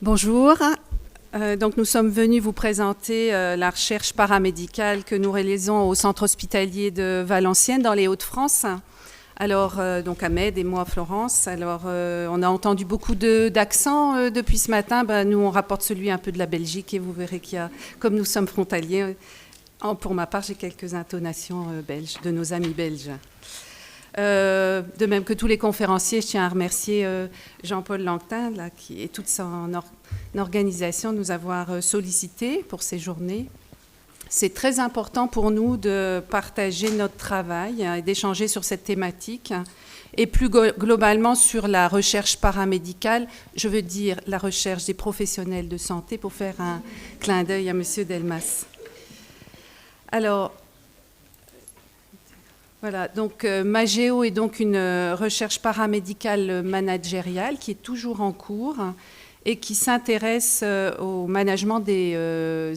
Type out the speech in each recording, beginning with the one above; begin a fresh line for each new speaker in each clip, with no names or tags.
Bonjour. Donc nous sommes venus vous présenter la recherche paramédicale que nous réalisons au centre hospitalier de Valenciennes dans les Hauts-de-France. Alors, donc Ahmed et moi, Florence. Alors, on a entendu beaucoup d'accents depuis ce matin. Nous, on rapporte celui un peu de la Belgique et vous verrez qu'il y a, comme nous sommes frontaliers, pour ma part, j'ai quelques intonations belges, de nos amis belges. De même que tous les conférenciers, je tiens à remercier Jean-Paul Langtin là, et toute son organisation de nous avoir sollicité pour ces journées. C'est très important pour nous de partager notre travail et d'échanger sur cette thématique et plus globalement sur la recherche paramédicale, je veux dire la recherche des professionnels de santé, pour faire un clin d'œil à M. Delmas. Alors, voilà, donc Magéo est donc une recherche paramédicale managériale qui est toujours en cours et qui s'intéresse au management des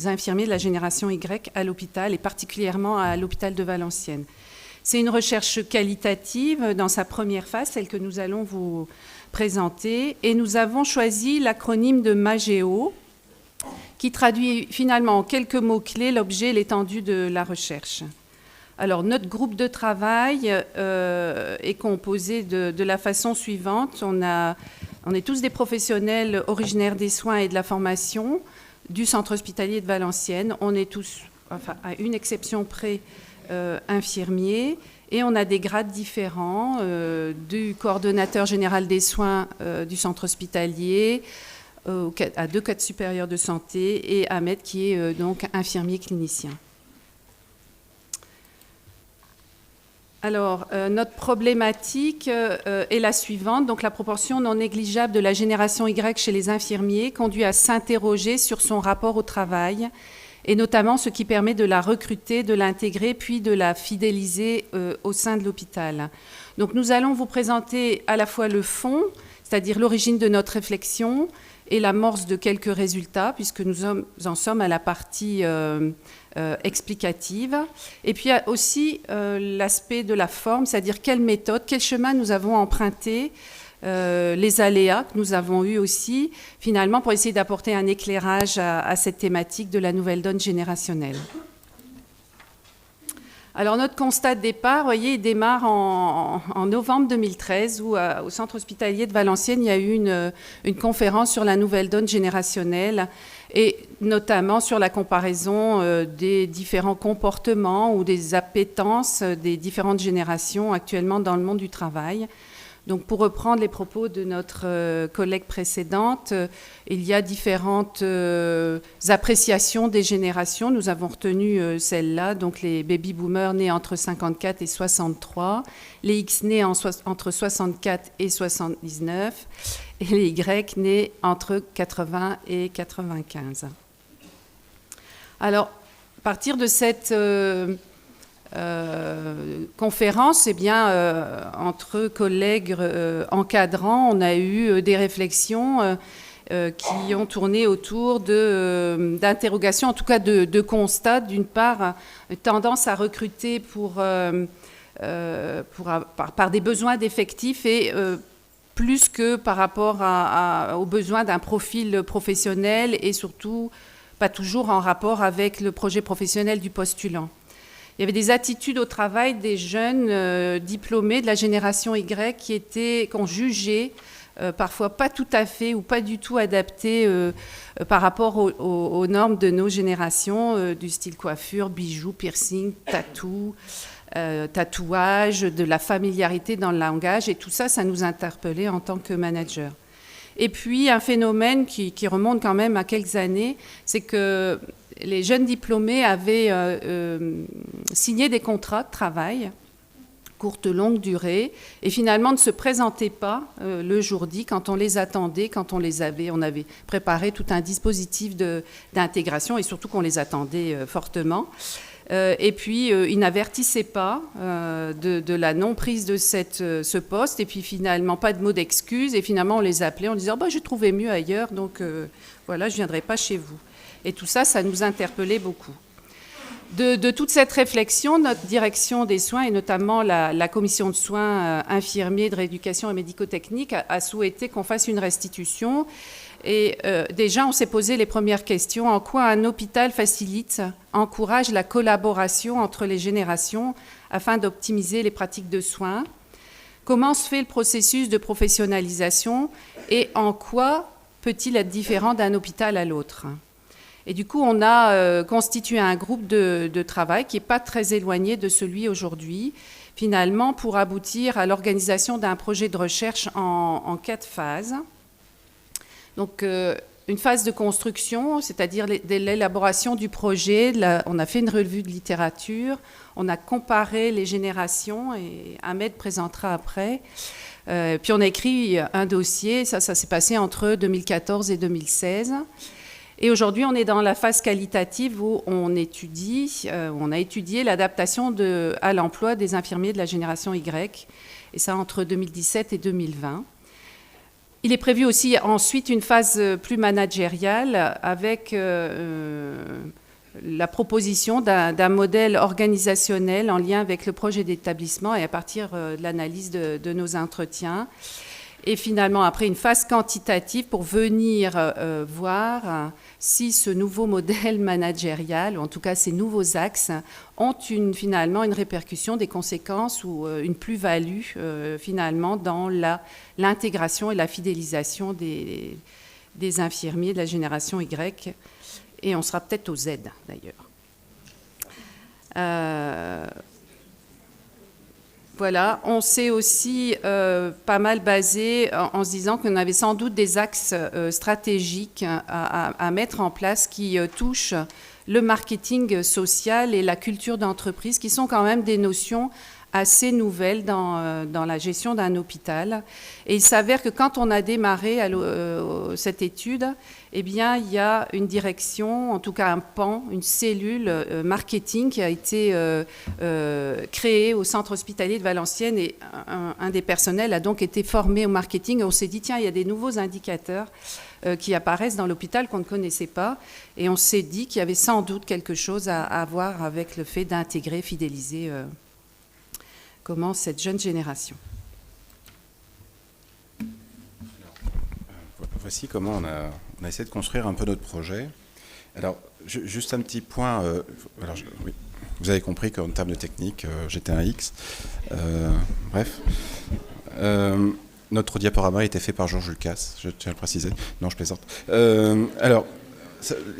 infirmiers de la génération Y à l'hôpital et particulièrement à l'hôpital de Valenciennes. C'est une recherche qualitative dans sa première phase, celle que nous allons vous présenter, et nous avons choisi l'acronyme de Magéo qui traduit finalement en quelques mots-clés l'objet et l'étendue de la recherche. Alors, notre groupe de travail est composé de la façon suivante. On est tous des professionnels originaires des soins et de la formation du centre hospitalier de Valenciennes. On est tous, enfin, à une exception près, infirmiers. Et on a des grades différents, du coordonnateur général des soins du centre hospitalier à 2 cadres supérieurs de santé et Ahmed qui est donc infirmier clinicien. Alors, notre problématique est la suivante. Donc, la proportion non négligeable de la génération Y chez les infirmiers conduit à s'interroger sur son rapport au travail, et notamment ce qui permet de la recruter, de l'intégrer, puis de la fidéliser au sein de l'hôpital. Donc, nous allons vous présenter à la fois le fond, c'est-à-dire l'origine de notre réflexion, et l'amorce de quelques résultats, puisque nous en sommes à la partie explicative. Et puis aussi l'aspect de la forme, c'est-à-dire quelle méthode, quel chemin nous avons emprunté, les aléas que nous avons eus aussi, finalement, pour essayer d'apporter un éclairage à cette thématique de la nouvelle donne générationnelle. Alors, notre constat de départ, vous voyez, il démarre en novembre 2013, où au centre hospitalier de Valenciennes, il y a eu une conférence sur la nouvelle donne générationnelle, et notamment sur la comparaison des différents comportements ou des appétences des différentes générations actuellement dans le monde du travail. Donc, pour reprendre les propos de notre collègue précédente, il y a différentes appréciations des générations. Nous avons retenu celle-là, donc les baby-boomers nés entre 54 et 63, les X nés entre 64 et 79, et les Y nés entre 80 et 95. Alors, à partir de cette conférence, eh bien, entre collègues encadrants, on a eu des réflexions qui ont tourné autour d'interrogations, en tout cas de constats. D'une part, tendance à recruter par des besoins d'effectifs et plus que par rapport aux besoins d'un profil professionnel et surtout pas toujours en rapport avec le projet professionnel du postulant. Il y avait des attitudes au travail des jeunes diplômés de la génération Y qu'on jugeait parfois pas tout à fait ou pas du tout adaptées par rapport aux normes de nos générations, du style coiffure, bijoux, piercing, tatouage, de la familiarité dans le langage. Et tout ça, ça nous interpellait en tant que manager. Et puis, un phénomène qui remonte quand même à quelques années, c'est que les jeunes diplômés avaient signé des contrats de travail, courte, longue durée, et finalement ne se présentaient pas le jour dit quand on les attendait, quand on avait préparé tout un dispositif d'intégration et surtout qu'on les attendait fortement. Et puis, ils n'avertissaient pas de la non-prise de ce poste, et puis finalement, pas de mot d'excuse, et finalement, on les appelait en disant « je trouvais mieux ailleurs, donc voilà, je ne viendrai pas chez vous ». Et tout ça, ça nous interpellait beaucoup. De toute cette réflexion, notre direction des soins, et notamment la commission de soins infirmiers, de rééducation et médico-technique, a souhaité qu'on fasse une restitution Et déjà, on s'est posé les premières questions. En quoi un hôpital encourage la collaboration entre les générations afin d'optimiser les pratiques de soins? Comment se fait le processus de professionnalisation et en quoi peut-il être différent d'un hôpital à l'autre? Et du coup, on a constitué un groupe de travail qui n'est pas très éloigné de celui aujourd'hui, finalement, pour aboutir à l'organisation d'un projet de recherche en 4 phases. Donc, une phase de construction, c'est-à-dire l'élaboration du projet. On a fait une revue de littérature, on a comparé les générations, et Ahmed présentera après. Puis on a écrit un dossier, ça s'est passé entre 2014 et 2016. Et aujourd'hui, on est dans la phase qualitative où on a étudié l'adaptation à l'emploi des infirmiers de la génération Y, et ça entre 2017 et 2020. Il est prévu aussi ensuite une phase plus managériale avec la proposition d'un modèle organisationnel en lien avec le projet d'établissement et à partir de l'analyse de nos entretiens. Et finalement, après, une phase quantitative pour venir voir si ce nouveau modèle managérial, ou en tout cas ces nouveaux axes, ont finalement une répercussion, des conséquences ou une plus-value finalement dans l'intégration et la fidélisation des infirmiers de la génération Y. Et on sera peut-être au Z d'ailleurs. Voilà, on s'est aussi pas mal basé en se disant qu'on avait sans doute des axes stratégiques à mettre en place qui touchent le marketing social et la culture d'entreprise, qui sont quand même des notions assez nouvelles dans la gestion d'un hôpital. Et il s'avère que quand on a démarré cette étude, eh bien, il y a une direction, en tout cas un pan, une cellule marketing qui a été créée au centre hospitalier de Valenciennes, et un des personnels a donc été formé au marketing. Et on s'est dit, tiens, il y a des nouveaux indicateurs qui apparaissent dans l'hôpital qu'on ne connaissait pas, et on s'est dit qu'il y avait sans doute quelque chose à voir avec le fait d'intégrer, fidéliser comment cette jeune génération.
Voici comment on a essayé de construire un peu notre projet. Alors, juste un petit point. Oui, vous avez compris qu'en termes de technique, j'étais un X. Bref. Notre diaporama a été fait par Georges Lucas, je tiens à le préciser. Non, je plaisante. Alors,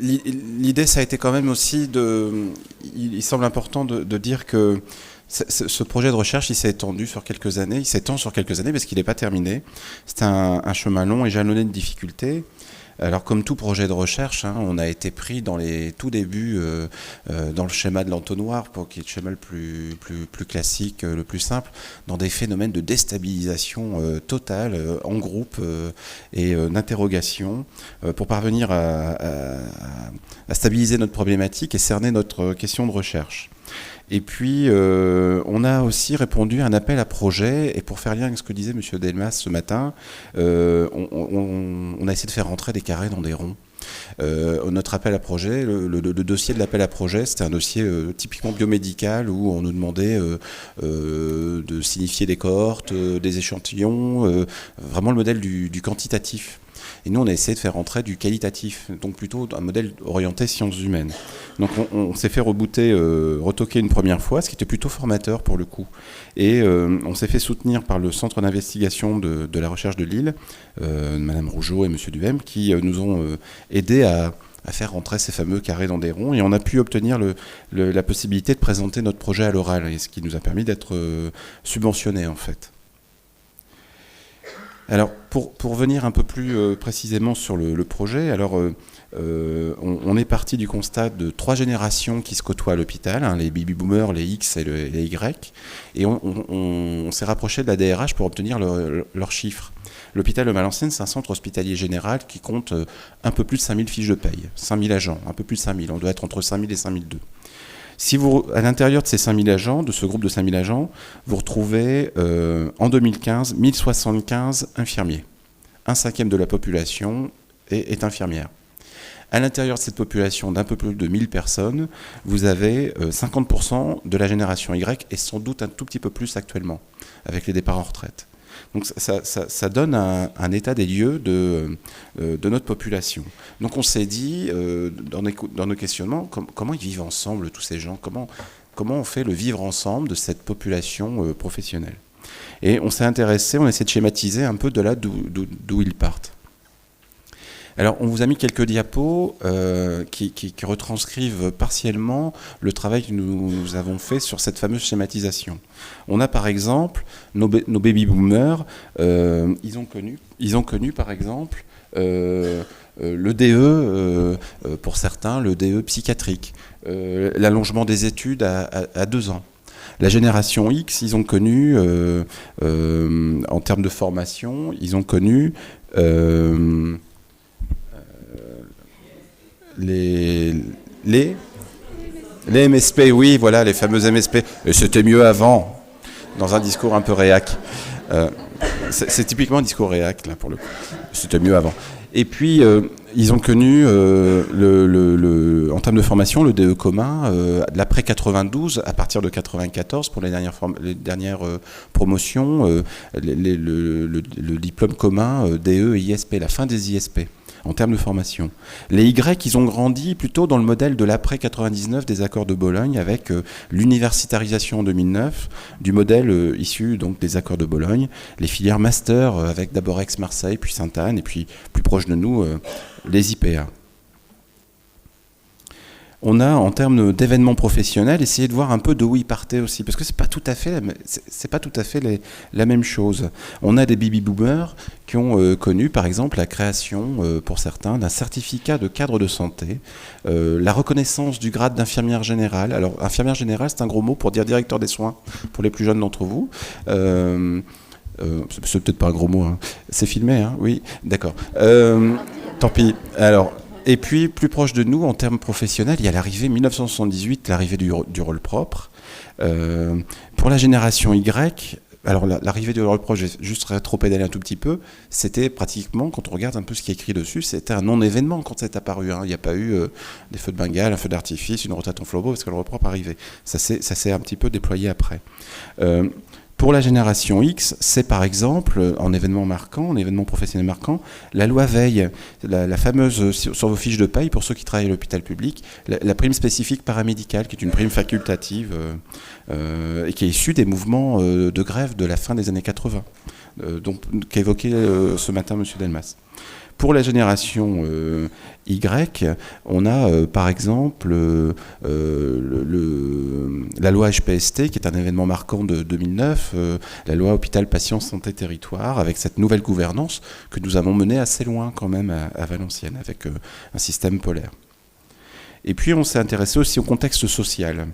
l'idée, ça a été quand même aussi il semble important de dire que ce projet de recherche, il s'est étendu sur quelques années. Il s'étend sur quelques années parce qu'il n'est pas terminé. C'est un chemin long et jalonné de difficultés. Alors, comme tout projet de recherche, on a été pris dans les tout débuts dans le schéma de l'entonnoir, qui est le schéma le plus classique, le plus simple, dans des phénomènes de déstabilisation totale, en groupe, et d'interrogation, pour parvenir à stabiliser notre problématique et cerner notre question de recherche. Et puis, on a aussi répondu à un appel à projet, et pour faire lien avec ce que disait M. Delmas ce matin, on a essayé de faire rentrer des carrés dans des ronds. Notre appel à projet, le dossier de l'appel à projet, c'était un dossier typiquement biomédical où on nous demandait de signifier des cohortes, des échantillons, vraiment le modèle du quantitatif. Et nous, on a essayé de faire rentrer du qualitatif, donc plutôt un modèle orienté sciences humaines. Donc on s'est fait retoquer une première fois, ce qui était plutôt formateur pour le coup. Et on s'est fait soutenir par le centre d'investigation de la recherche de Lille, Madame Rougeau et Monsieur Duhem, qui nous ont aidés à faire rentrer ces fameux carrés dans des ronds. Et on a pu obtenir la possibilité de présenter notre projet à l'oral, et ce qui nous a permis d'être subventionnés en fait. Alors, pour venir un peu plus précisément sur le projet, alors on est parti du constat de 3 générations qui se côtoient à l'hôpital, les baby-boomers, les X et les Y, et on s'est rapproché de la DRH pour obtenir leurs chiffres. L'hôpital de Valenciennes, c'est un centre hospitalier général qui compte un peu plus de 5000 fiches de paye, 5000 agents, un peu plus de 5000, on doit être entre 5000 et 5002. Si vous, à l'intérieur de ces 5000 agents, de ce groupe de 5000 agents, vous retrouvez en 2015 1075 infirmiers. 1/5 de la population est infirmière. À l'intérieur de cette population d'un peu plus de 1000 personnes, vous avez 50% de la génération Y et sans doute un tout petit peu plus actuellement, avec les départs en retraite. Donc ça donne un état des lieux de notre population. Donc on s'est dit, dans nos questionnements, comment ils vivent ensemble, tous ces gens, comment on fait le vivre ensemble de cette population professionnelle. Et on s'est intéressé, on essaie de schématiser un peu de là d'où ils partent. Alors, on vous a mis quelques diapos qui retranscrivent partiellement le travail que nous avons fait sur cette fameuse schématisation. On a par exemple nos baby-boomers, ils ont connu par exemple le DE, pour certains, le DE psychiatrique, l'allongement des études à 2 ans. La génération X, ils ont connu, en termes de formation, ils ont connu les MSP, oui, voilà, les fameux MSP. Et c'était mieux avant, dans un discours un peu réac. C'est typiquement un discours réac, là, pour le coup. C'était mieux avant. Et puis, ils ont connu, en termes de formation, le DE commun, l'après 92, à partir de 94, pour les dernières promotions, le diplôme commun DE et ISP, la fin des ISP. En termes de formation. Les Y, ils ont grandi plutôt dans le modèle de l'après-99 des accords de Bologne, avec l'universitarisation en 2009 du modèle issu donc, des accords de Bologne, les filières master avec d'abord Aix-Marseille, puis Sainte-Anne, et puis plus proche de nous, les IPA. On a, en termes d'événements professionnels, essayé de voir un peu d'où ils partaient aussi, parce que c'est pas tout à fait la même chose. On a des baby-boomers qui ont connu, par exemple, la création, pour certains, d'un certificat de cadre de santé, la reconnaissance du grade d'infirmière générale. Alors, infirmière générale, c'est un gros mot pour dire directeur des soins, pour les plus jeunes d'entre vous. C'est peut-être pas un gros mot, hein. C'est filmé, hein, oui, d'accord. Tant pis. Alors... Et puis, plus proche de nous, en termes professionnels, il y a l'arrivée 1978, l'arrivée du rôle propre. Pour la génération Y, alors l'arrivée du rôle propre, je vais juste rétro-pédaler un tout petit peu, c'était pratiquement, quand on regarde un peu ce qui est écrit dessus, c'était un non-événement quand c'est apparu. Hein. Il n'y a pas eu des feux de Bengale, un feu d'artifice, une rotation flambeau, parce que le rôle propre arrivait. Ça s'est un petit peu déployé après. Pour la génération X, c'est par exemple, en événement marquant, en événement professionnel marquant, la loi Veil, la fameuse, sur vos fiches de paye, pour ceux qui travaillent à l'hôpital public, la prime spécifique paramédicale, qui est une prime facultative et qui est issue des mouvements de grève de la fin des années 80, qu'a évoqué ce matin M. Delmas. Pour la génération Y, on a par exemple la loi HPST, qui est un événement marquant de 2009, la loi Hôpital, Patient, Santé, Territoire, avec cette nouvelle gouvernance que nous avons menée assez loin quand même à Valenciennes, avec un système polaire. Et puis on s'est intéressé aussi au contexte social.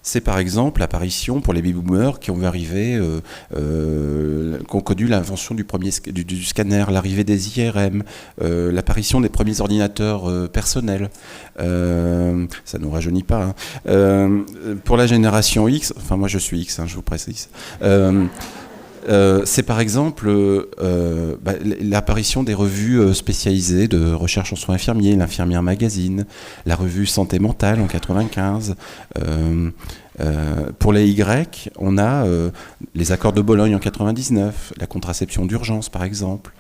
C'est par exemple l'apparition pour les baby-boomers qui ont vu arriver, qui ont connu l'invention du scanner, l'arrivée des IRM, l'apparition des premiers ordinateurs personnels. Ça ne nous rajeunit pas. Hein. Pour la génération X, enfin moi je suis X, hein, je vous précise. C'est par exemple l'apparition des revues spécialisées de recherche en soins infirmiers, l'Infirmière Magazine, la revue Santé Mentale en 95. Pour les Y, on a les accords de Bologne en 99, la contraception d'urgence par exemple,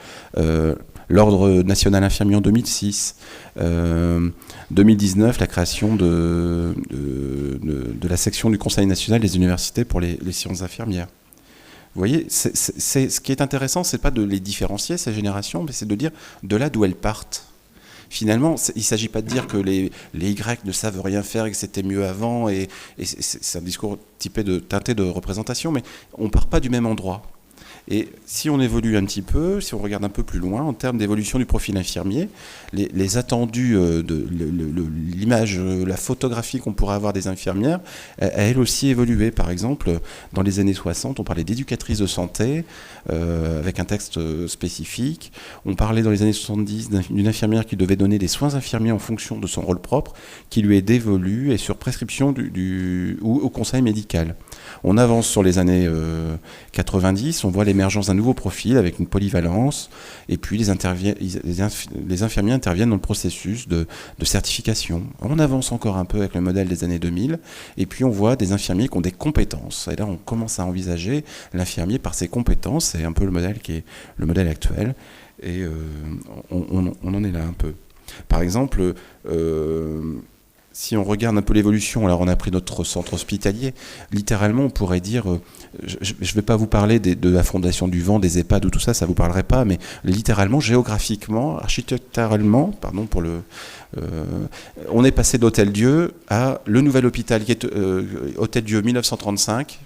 l'Ordre national infirmier en 2006, 2019, la création de la section du Conseil national des universités pour les sciences infirmières. Vous voyez, ce qui est intéressant, c'est pas de les différencier, ces générations, mais c'est de dire de là d'où elles partent. Finalement, il ne s'agit pas de dire que les Y ne savent rien faire et que c'était mieux avant, et c'est un discours teinté de représentation, mais on ne part pas du même endroit. Et si on évolue un petit peu, si on regarde un peu plus loin, en termes d'évolution du profil infirmier, les attendus l'image, la photographie qu'on pourrait avoir des infirmières, a elle aussi évolué. Par exemple, dans les années 60, on parlait d'éducatrice de santé, avec un texte spécifique. On parlait dans les années 70 d'une infirmière qui devait donner des soins infirmiers en fonction de son rôle propre, qui lui est dévolu et sur prescription ou au conseil médical. On avance sur les années 90, on voit les l'émergence d'un nouveau profil avec une polyvalence, et puis les infirmiers interviennent dans le processus de certification. On avance encore un peu avec le modèle des années 2000, et puis on voit des infirmiers qui ont des compétences. Et là, on commence à envisager l'infirmier par ses compétences. C'est un peu le modèle qui est le modèle actuel, et on en est là un peu. Par exemple, si on regarde un peu l'évolution, alors on a pris notre centre hospitalier, littéralement on pourrait dire, je ne vais pas vous parler de la Fondation du Vent, des EHPAD ou tout ça, ça ne vous parlerait pas, mais littéralement, géographiquement, architecturalement, pardon pour le... on est passé d'Hôtel-Dieu à le nouvel hôpital, qui est Hôtel-Dieu 1935,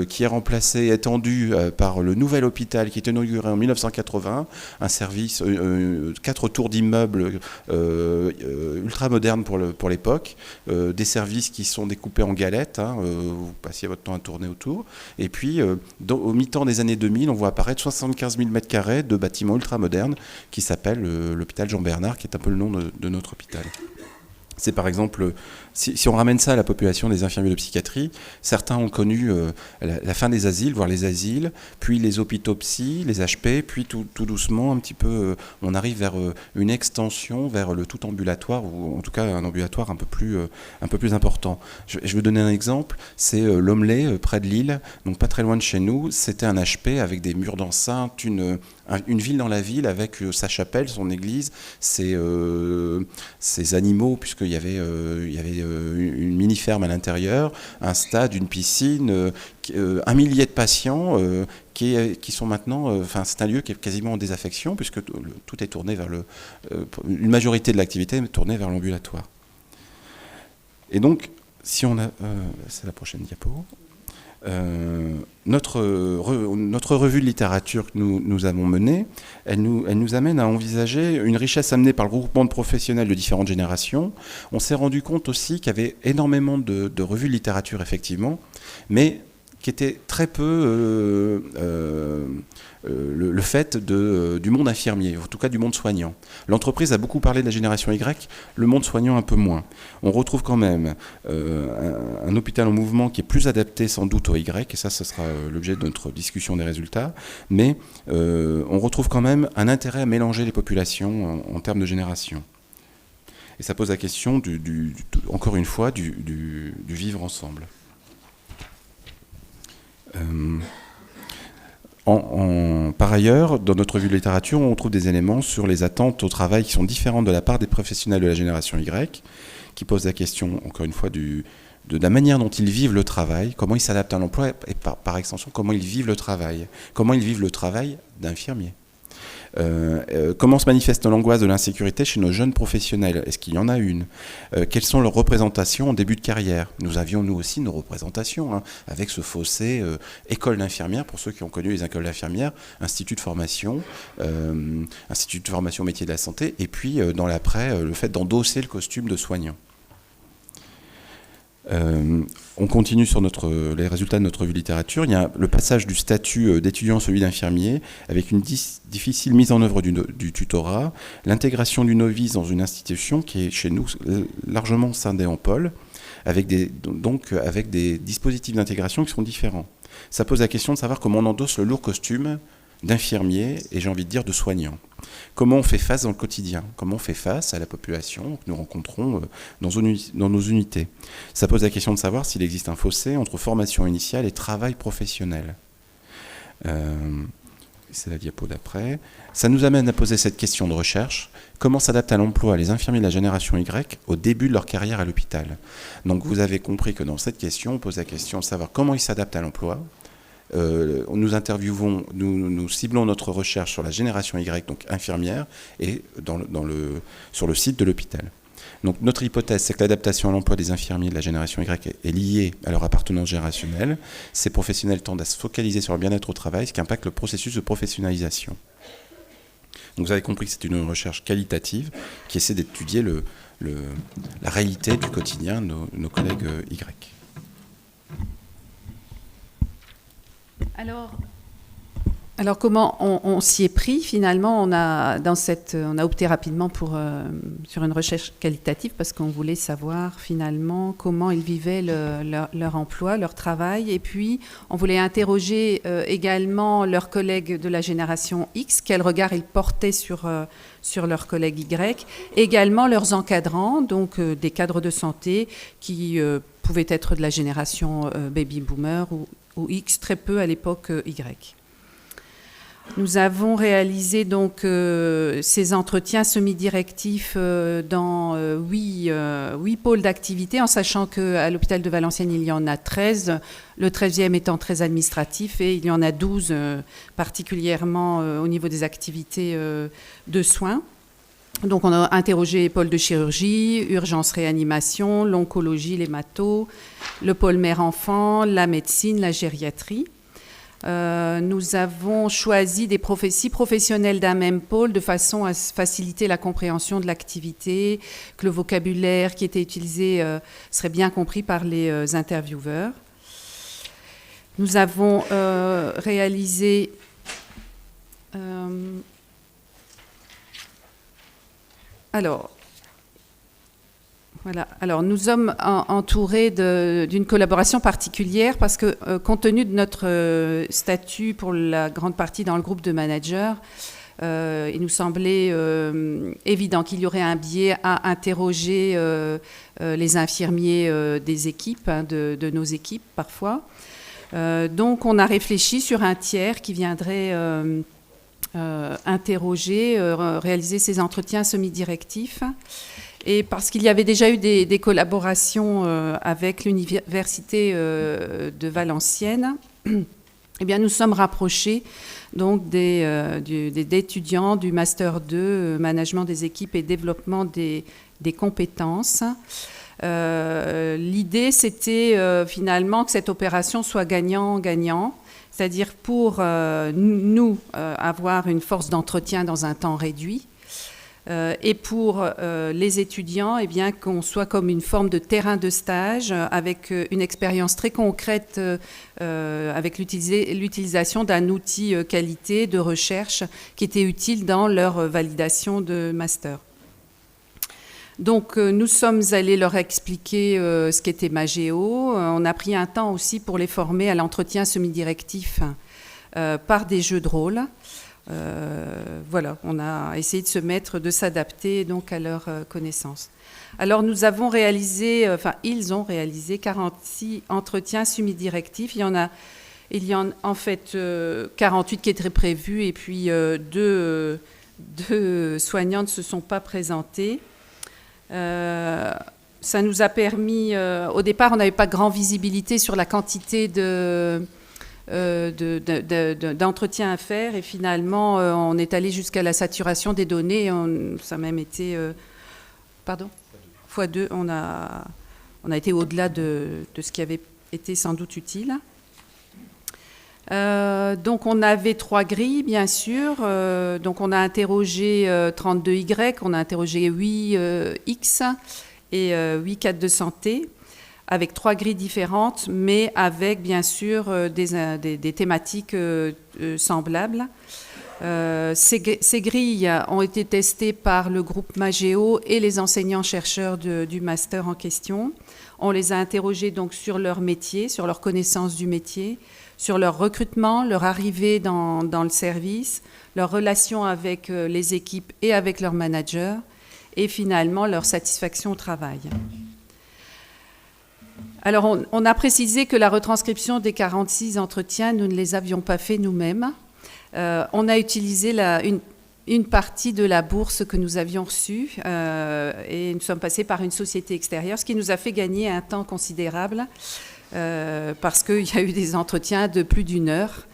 qui est remplacé, étendu par le nouvel hôpital qui est inauguré en 1980, un service, 4 tours d'immeubles ultra modernes pour l'époque, des services qui sont découpés en galettes, vous passiez votre temps à tourner autour, et puis au mi-temps des années 2000, on voit apparaître 75 000 m² de bâtiments ultra modernes qui s'appellent l'hôpital Jean-Bernard, qui est un peu le nom de notre hôpital. C'est par exemple, si on ramène ça à la population des infirmiers de psychiatrie, certains ont connu la fin des asiles, voire les asiles, puis les hôpitaux psy, les HP, puis tout doucement, un petit peu, on arrive vers une extension, vers le tout ambulatoire, ou en tout cas un ambulatoire un peu plus important. Je vais vous donner un exemple, c'est L'Homelet, près de Lille, donc pas très loin de chez nous. C'était un HP avec des murs d'enceinte, une ville dans la ville avec sa chapelle, son église, ses animaux, puisqu'il y avait une mini-ferme à l'intérieur, un stade, une piscine, 1 millier de patients qui sont maintenant... c'est un lieu qui est quasiment en désaffection, puisque tout est tourné vers une majorité de l'activité est tournée vers l'ambulatoire. Et donc, si on a... c'est la prochaine diapo. Notre revue de littérature que nous avons menée, elle nous amène à envisager une richesse amenée par le regroupement de professionnels de différentes générations. On s'est rendu compte aussi qu'il y avait énormément de revues de littérature, effectivement, mais qui étaient très peu le fait du monde infirmier, en tout cas du monde soignant. L'entreprise a beaucoup parlé de la génération Y, le monde soignant un peu moins. On retrouve quand même un hôpital en mouvement qui est plus adapté sans doute au Y, et ça, ce sera l'objet de notre discussion des résultats, mais on retrouve quand même un intérêt à mélanger les populations en termes de génération. Et ça pose la question, encore une fois, du vivre ensemble. Par ailleurs, dans notre revue de littérature, on trouve des éléments sur les attentes au travail qui sont différentes de la part des professionnels de la génération Y, qui posent la question, encore une fois, de la manière dont ils vivent le travail, comment ils s'adaptent à l'emploi, et par extension, comment ils vivent le travail d'infirmiers. Comment se manifeste l'angoisse de l'insécurité chez nos jeunes professionnels? Est-ce qu'il y en a une? Quelles sont leurs représentations en début de carrière? Nous avions nous aussi nos représentations, avec ce fossé école d'infirmière, pour ceux qui ont connu les écoles d'infirmières, institut de formation métier de la santé, et puis dans l'après, le fait d'endosser le costume de soignant. On continue sur les résultats de notre revue de littérature. Il y a le passage du statut d'étudiant à celui d'infirmier, avec une difficile mise en œuvre du tutorat, l'intégration du novice dans une institution qui est chez nous largement scindée en pôles, avec des dispositifs d'intégration qui sont différents. Ça pose la question de savoir comment on endosse le lourd costume d'infirmiers et j'ai envie de dire de soignants. Comment on fait face dans le quotidien? Comment on fait face à la population que nous rencontrons dans nos unités? Ça pose la question de savoir s'il existe un fossé entre formation initiale et travail professionnel. C'est la diapo d'après. Ça nous amène à poser cette question de recherche. Comment s'adaptent à l'emploi les infirmiers de la génération Y au début de leur carrière à l'hôpital? Donc vous avez compris que dans cette question, on pose la question de savoir comment ils s'adaptent à l'emploi. Nous interviewons, nous ciblons notre recherche sur la génération Y, donc infirmière, et sur le site de l'hôpital. Donc notre hypothèse, c'est que l'adaptation à l'emploi des infirmiers de la génération Y est liée à leur appartenance générationnelle. Ces professionnels tendent à se focaliser sur le bien-être au travail, ce qui impacte le processus de professionnalisation. Donc vous avez compris que c'est une recherche qualitative qui essaie d'étudier la réalité du quotidien de nos collègues Y.
Alors, Alors comment on s'y est pris finalement? On a opté rapidement sur une recherche qualitative parce qu'on voulait savoir finalement comment ils vivaient leur emploi, leur travail, et puis on voulait interroger également leurs collègues de la génération X, quel regard ils portaient sur leurs collègues Y, également leurs encadrants, donc des cadres de santé qui pouvaient être de la génération baby boomer ou X, très peu à l'époque Y. Nous avons réalisé donc ces entretiens semi-directifs dans 8 pôles d'activité, en sachant qu'à l'hôpital de Valenciennes, il y en a 13, le 13e étant très administratif, et il y en a 12 particulièrement au niveau des activités de soins. Donc on a interrogé les pôles de chirurgie, urgence-réanimation, l'oncologie, l'hémato, le pôle mère-enfant, la médecine, la gériatrie. Nous avons choisi six professionnels d'un même pôle de façon à faciliter la compréhension de l'activité, que le vocabulaire qui était utilisé serait bien compris par les intervieweurs. Nous avons réalisé Alors, nous sommes entourés d'une collaboration particulière parce que, compte tenu de notre statut pour la grande partie dans le groupe de managers, il nous semblait évident qu'il y aurait un biais à interroger les infirmiers des équipes, de nos équipes parfois. Donc, on a réfléchi sur un tiers qui viendrait interroger, réaliser ces entretiens semi-directifs. Et parce qu'il y avait déjà eu des collaborations avec l'université de Valenciennes, eh bien, nous sommes rapprochés donc d'étudiants du Master 2, Management des équipes et développement des compétences. L'idée, c'était finalement que cette opération soit gagnant-gagnant, c'est-à-dire pour nous avoir une force d'entretien dans un temps réduit, et pour les étudiants, eh bien, qu'on soit comme une forme de terrain de stage avec une expérience très concrète avec l'utilisation d'un outil qualité de recherche qui était utile dans leur validation de master. Donc, nous sommes allés leur expliquer ce qu'était Magéo. On a pris un temps aussi pour les former à l'entretien semi-directif par des jeux de rôle. Voilà, on a essayé de s'adapter donc à leurs connaissances. Alors nous avons réalisé, ils ont réalisé 46 entretiens semi-directifs. Il y en en fait 48 qui étaient prévus et puis deux soignants ne se sont pas présentés. Ça nous a permis, au départ on n'avait pas grande visibilité sur la quantité d'entretien à faire, et finalement on est allé jusqu'à la saturation des données. Ça a même été x2. On a été au-delà de ce qui avait été sans doute utile. Donc on avait 3 grilles bien sûr. Donc on a interrogé 32Y, on a interrogé 8X et 8 cadres de santé, avec 3 grilles différentes, mais avec bien sûr des thématiques semblables. Ces grilles ont été testées par le groupe Magéo et les enseignants-chercheurs du master en question. On les a interrogés donc sur leur métier, sur leur connaissance du métier, sur leur recrutement, leur arrivée dans le service, leur relation avec les équipes et avec leurs managers, et finalement leur satisfaction au travail. Alors, on a précisé que la retranscription des 46 entretiens, nous ne les avions pas fait nous-mêmes. On a utilisé une partie de la bourse que nous avions reçue et nous sommes passés par une société extérieure, ce qui nous a fait gagner un temps considérable parce qu'il y a eu des entretiens de plus d'1 heure.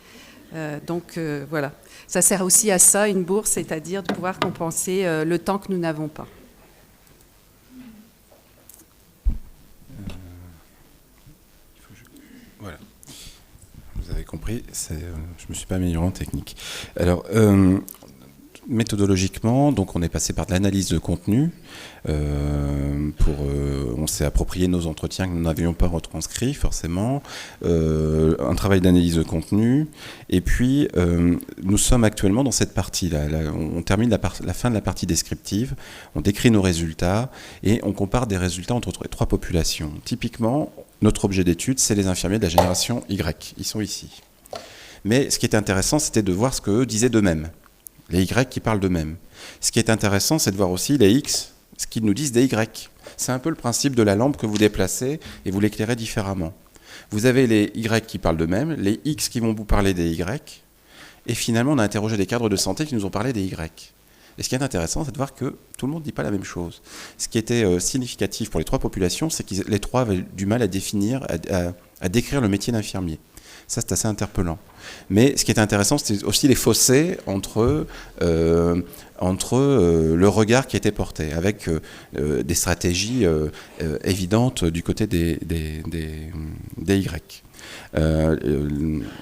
Donc, voilà. Ça sert aussi à ça, une bourse, c'est-à-dire de pouvoir compenser le temps que nous n'avons pas.
Voilà. Vous avez compris, je ne me suis pas amélioré en technique. Alors, méthodologiquement, donc on est passé par de l'analyse de contenu. On s'est approprié nos entretiens que nous n'avions pas retranscrits forcément, un travail d'analyse de contenu, et puis nous sommes actuellement dans cette partie-là. On termine la fin de la partie descriptive, on décrit nos résultats et on compare des résultats entre trois populations. Typiquement, notre objet d'étude, c'est les infirmiers de la génération Y. Ils sont ici. Mais ce qui était intéressant, c'était de voir ce qu'eux disaient d'eux-mêmes. Les Y qui parlent d'eux-mêmes. Ce qui est intéressant, c'est de voir aussi les X, ce qu'ils nous disent des Y. C'est un peu le principe de la lampe que vous déplacez et vous l'éclairez différemment. Vous avez les Y qui parlent d'eux-mêmes, les X qui vont vous parler des Y, et finalement on a interrogé des cadres de santé qui nous ont parlé des Y. Et ce qui est intéressant, c'est de voir que tout le monde ne dit pas la même chose. Ce qui était significatif pour les trois populations, c'est que les trois avaient du mal à définir, à décrire le métier d'infirmier. Ça, c'est assez interpellant. Mais ce qui est intéressant, c'est aussi les fossés entre le regard qui était porté, avec des stratégies évidentes du côté des Y.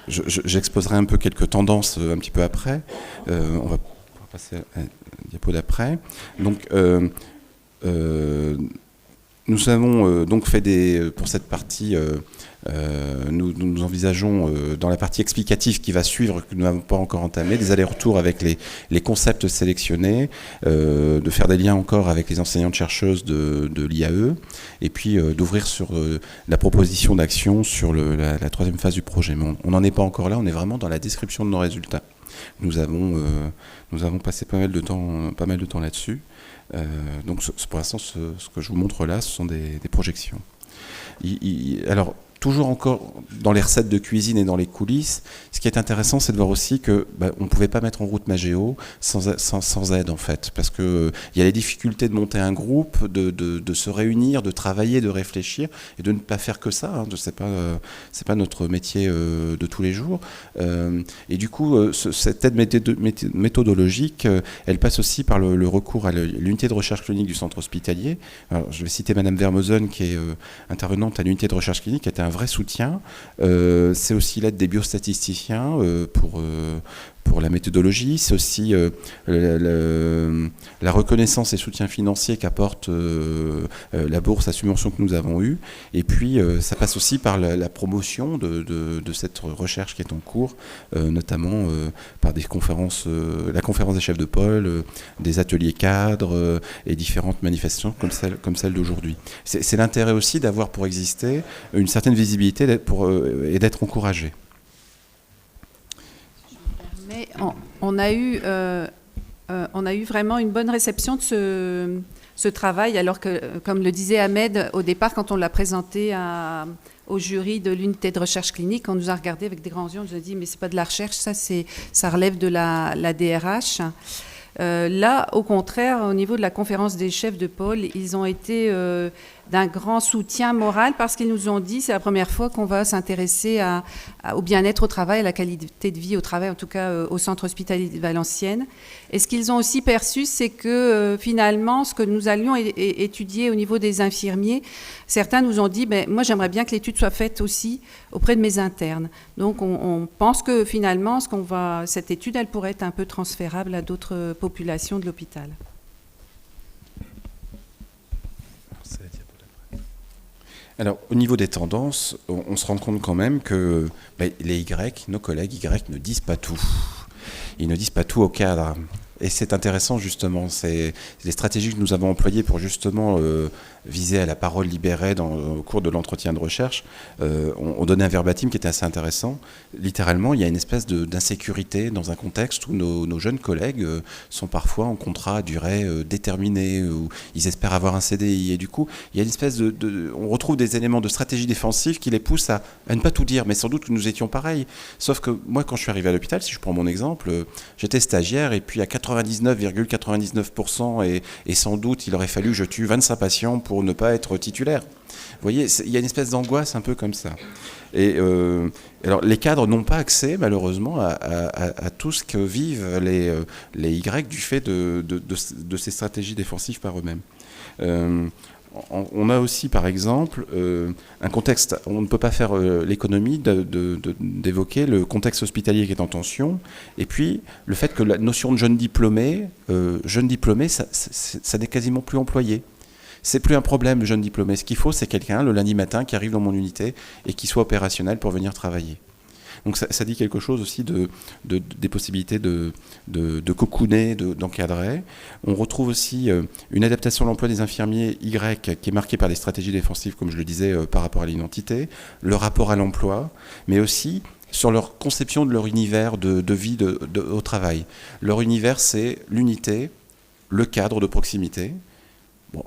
J'exposerai un peu quelques tendances un petit peu après. On va passer à la diapo d'après. Donc, nous avons donc fait pour cette partie, nous envisageons dans la partie explicative qui va suivre, que nous n'avons pas encore entamé, des allers-retours avec les concepts sélectionnés, de faire des liens encore avec les enseignantes-chercheuses de l'IAE, et puis d'ouvrir sur la proposition d'action sur la troisième phase du projet. Mais on n'en est pas encore là, on est vraiment dans la description de nos résultats. Nous avons passé pas mal de temps là-dessus. Donc pour l'instant, ce que je vous montre là, ce sont des projections. Alors, toujours encore dans les recettes de cuisine et dans les coulisses, ce qui est intéressant, c'est de voir aussi que on ne pouvait pas mettre en route Magéo sans aide, en fait, parce qu'il y a les difficultés de monter un groupe, de se réunir, de travailler, de réfléchir, et de ne pas faire que ça. Hein. C'est pas notre métier de tous les jours. Et du coup, cette aide méthodologique, elle passe aussi par le recours à l'unité de recherche clinique du centre hospitalier. Alors, je vais citer Madame Vermeusen, qui est intervenante à l'unité de recherche clinique, qui était un vrai soutien. C'est aussi l'aide des biostatisticiens pour la méthodologie. C'est aussi la reconnaissance et soutien financier qu'apporte la bourse à subvention que nous avons eue. Et puis, ça passe aussi par la promotion de cette recherche qui est en cours, notamment par des conférences, la conférence des chefs de pôle, des ateliers cadres et différentes manifestations comme celle d'aujourd'hui. C'est l'intérêt aussi d'avoir pour exister une certaine visibilité et d'être encouragé.
Mais on a eu vraiment une bonne réception de ce travail, alors que, comme le disait Ahmed au départ, quand on l'a présenté au jury de l'unité de recherche clinique, on nous a regardé avec des grands yeux, on nous a dit « mais c'est pas de la recherche, ça relève de la DRH ». Là, au contraire, au niveau de la conférence des chefs de pôle, ils ont été d'un grand soutien moral parce qu'ils nous ont dit c'est la première fois qu'on va s'intéresser au bien-être au travail, à la qualité de vie au travail, en tout cas au centre hospitalier de Valenciennes. Et ce qu'ils ont aussi perçu, c'est que finalement, ce que nous allions étudier au niveau des infirmiers, certains nous ont dit moi j'aimerais bien que l'étude soit faite aussi auprès de mes internes. Donc on pense que finalement, cette étude, elle pourrait être un peu transférable à d'autres populations de l'hôpital.
Alors, au niveau des tendances, on se rend compte quand même que les Y, nos collègues Y, ne disent pas tout. Ils ne disent pas tout au cadre. Et c'est intéressant, justement. C'est les stratégies que nous avons employées pour, justement, viser à la parole libérée au cours de l'entretien de recherche. On donnait un verbatim qui était assez intéressant. Littéralement, il y a une espèce d'insécurité dans un contexte où nos jeunes collègues sont parfois en contrat à durée déterminée, où ils espèrent avoir un CDI. Et du coup, il y a une espèce on retrouve des éléments de stratégie défensive qui les poussent à ne pas tout dire. Mais sans doute que nous étions pareils. Sauf que moi, quand je suis arrivé à l'hôpital, si je prends mon exemple, j'étais stagiaire et puis à 99,99% et sans doute, il aurait fallu que je tue 25 patients pour ne pas être titulaire. Vous voyez, il y a une espèce d'angoisse un peu comme ça. Et alors, les cadres n'ont pas accès, malheureusement, à tout ce que vivent les Y du fait de ces stratégies défensives par eux-mêmes. on a aussi, par exemple, un contexte. On ne peut pas faire l'économie d'évoquer le contexte hospitalier qui est en tension, et puis le fait que la notion de jeune diplômé, ça n'est quasiment plus employé. C'est plus un problème, le jeune diplômé. Ce qu'il faut, c'est quelqu'un, le lundi matin, qui arrive dans mon unité et qui soit opérationnel pour venir travailler. Donc ça dit quelque chose aussi des possibilités de cocooner, d'encadrer. On retrouve aussi une adaptation de l'emploi des infirmiers Y qui est marquée par des stratégies défensives, comme je le disais, par rapport à l'identité, le rapport à l'emploi, mais aussi sur leur conception de leur univers de vie au travail. Leur univers, c'est l'unité, le cadre de proximité. Bon,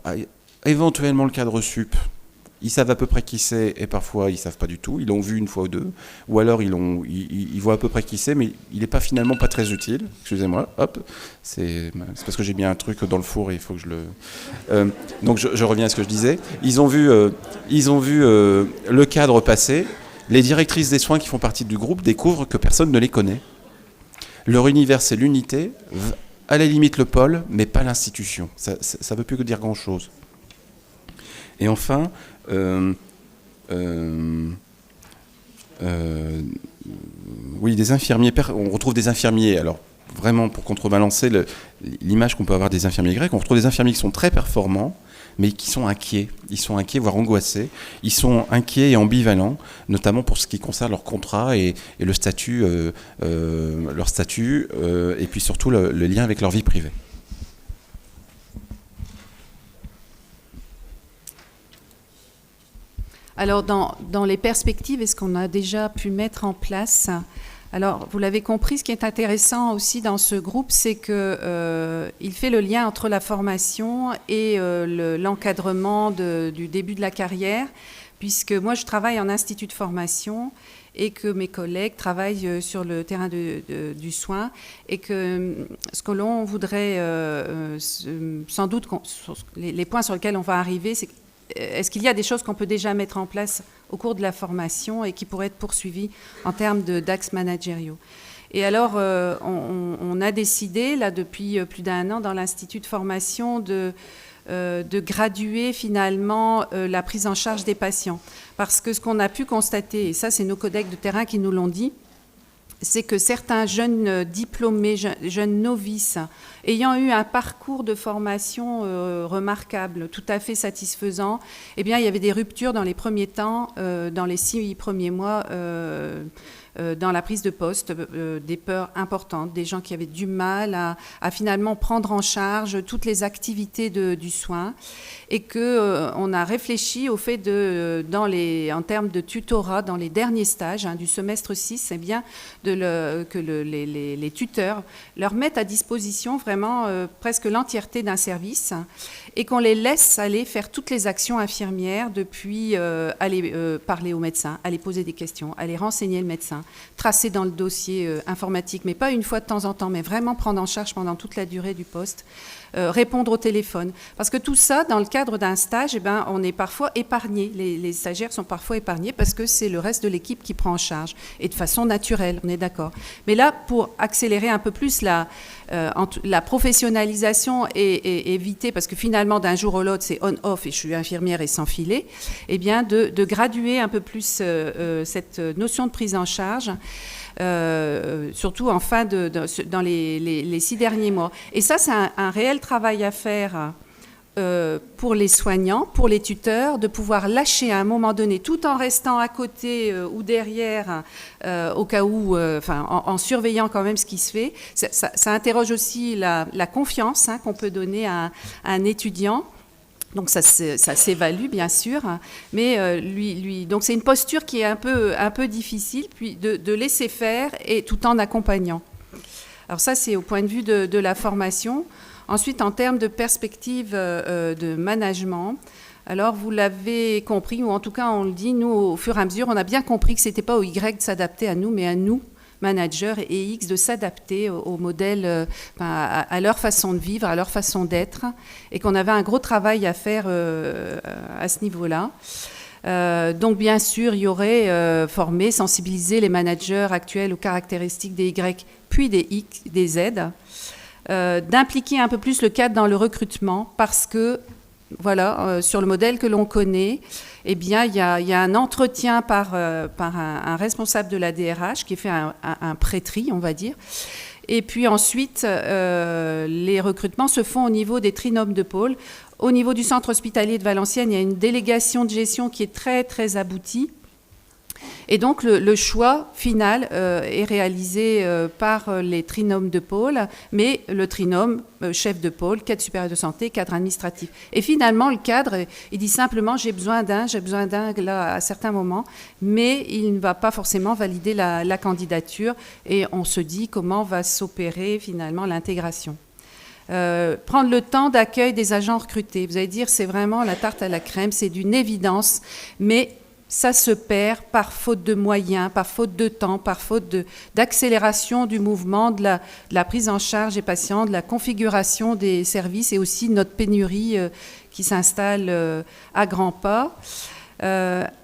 éventuellement le cadre sup, ils savent à peu près qui c'est et parfois ils ne savent pas du tout, ils l'ont vu une fois ou deux, ou alors ils voient à peu près qui c'est, mais il n'est finalement pas très utile. Excusez-moi, hop, c'est parce que j'ai mis un truc dans le four et il faut que je le... donc je reviens à ce que je disais. Ils ont vu le cadre passer. Les directrices des soins qui font partie du groupe découvrent que personne ne les connaît. Leur univers, c'est l'unité, à la limite le pôle, mais pas l'institution. Ça ne veut plus que dire grand-chose. Et enfin, oui, des infirmiers. On retrouve des infirmiers. Alors, vraiment, pour contrebalancer l'image qu'on peut avoir des infirmiers grecs, on retrouve des infirmiers qui sont très performants, mais qui sont inquiets. Ils sont inquiets, voire angoissés. Ils sont inquiets et ambivalents, notamment pour ce qui concerne leur contrat et le statut, leur statut, et puis surtout le lien avec leur vie privée.
Alors, dans les perspectives, est-ce qu'on a déjà pu mettre en place... Alors, vous l'avez compris, ce qui est intéressant aussi dans ce groupe, c'est qu'il fait le lien entre la formation et l'encadrement du début de la carrière, puisque moi, je travaille en institut de formation et que mes collègues travaillent sur le terrain du soin, et que ce que l'on voudrait, sans doute, les points sur lesquels on va arriver, c'est est-ce qu'il y a des choses qu'on peut déjà mettre en place au cours de la formation et qui pourraient être poursuivies en termes d'axes managériaux? Et alors, on a décidé, là, depuis plus d'1 an, dans l'Institut de formation, de graduer finalement la prise en charge des patients. Parce que ce qu'on a pu constater, et ça, c'est nos collègues de terrain qui nous l'ont dit, c'est que certains jeunes diplômés, jeunes novices, ayant eu un parcours de formation remarquable, tout à fait satisfaisant, eh bien, il y avait des ruptures dans les premiers temps, dans les 6 premiers mois, dans la prise de poste, des peurs importantes, des gens qui avaient du mal à finalement prendre en charge toutes les activités du soin, et qu'on a réfléchi au fait en termes de tutorat, dans les derniers stages du semestre 6, eh bien, que les tuteurs leur mettent à disposition vraiment presque l'entièreté d'un service, et qu'on les laisse aller faire toutes les actions infirmières, depuis aller parler au médecin, aller poser des questions, aller renseigner le médecin, tracer dans le dossier informatique, mais pas une fois de temps en temps, mais vraiment prendre en charge pendant toute la durée du poste, répondre au téléphone. Parce que tout ça, dans le cadre d'un stage, eh ben, on est parfois épargné. Les stagiaires sont parfois épargnés parce que c'est le reste de l'équipe qui prend en charge, et de façon naturelle, on est d'accord. Mais là, pour accélérer un peu plus la professionnalisation et éviter, parce que finalement, d'un jour à l'autre, c'est on-off, et je suis infirmière et sans filet, eh bien, de graduer un peu plus cette notion de prise en charge, surtout en dans les 6 derniers mois. Et ça, c'est un réel travail à faire pour les soignants, pour les tuteurs, de pouvoir lâcher à un moment donné, tout en restant à côté ou derrière, au cas où, en surveillant quand même ce qui se fait. Ça interroge aussi la confiance qu'on peut donner à un étudiant. Donc ça s'évalue bien sûr, mais donc c'est une posture qui est un peu difficile, puis de laisser faire, et tout en accompagnant. Alors ça, c'est au point de vue de la formation. Ensuite, en termes de perspective de management, alors vous l'avez compris, ou en tout cas on le dit, nous au fur et à mesure, on a bien compris que ce n'était pas au Y de s'adapter à nous, mais à nous, managers, et X de s'adapter au modèle, à leur façon de vivre, à leur façon d'être, et qu'on avait un gros travail à faire à ce niveau-là. Donc bien sûr, il y aurait formé, sensibiliser les managers actuels aux caractéristiques des Y, puis des X, des Z, d'impliquer un peu plus le cadre dans le recrutement, parce que voilà, sur le modèle que l'on connaît, eh bien, il y a un entretien par un responsable de la DRH qui fait un pré-tri, on va dire. Et puis ensuite, les recrutements se font au niveau des trinômes de pôle. Au niveau du centre hospitalier de Valenciennes, il y a une délégation de gestion qui est très, très aboutie. Et donc, le choix final est réalisé par les trinômes de pôle, mais le trinôme, chef de pôle, cadre supérieur de santé, cadre administratif. Et finalement, le cadre, il dit simplement, j'ai besoin d'un là, à certains moments, mais il ne va pas forcément valider la candidature. Et on se dit comment va s'opérer finalement l'intégration. Prendre le temps d'accueil des agents recrutés. Vous allez dire, c'est vraiment la tarte à la crème, c'est d'une évidence, mais ça se perd par faute de moyens, par faute de temps, par faute d'accélération du mouvement, de la prise en charge des patients, de la configuration des services et aussi notre pénurie qui s'installe à grands pas.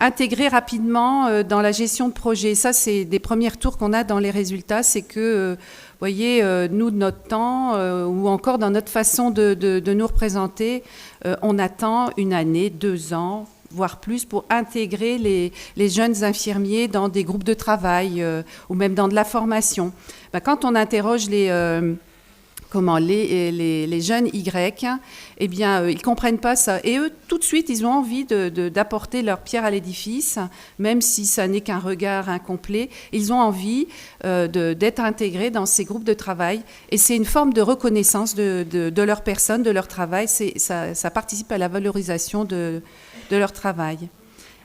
Intégrer rapidement dans la gestion de projet. Ça, c'est des premiers retours qu'on a dans les résultats, c'est que, vous voyez, nous, de notre temps, ou encore dans notre façon de nous représenter, on attend 1 année, 2 ans, voire plus, pour intégrer les jeunes infirmiers dans des groupes de travail ou même dans de la formation. Ben, quand on interroge les jeunes Y, eh bien, ils ne comprennent pas ça. Et eux, tout de suite, ils ont envie d'apporter leur pierre à l'édifice, même si ça n'est qu'un regard incomplet. Ils ont envie d'être intégrés dans ces groupes de travail. Et c'est une forme de reconnaissance de leur personne, de leur travail. Ça participe à la valorisation de leur travail.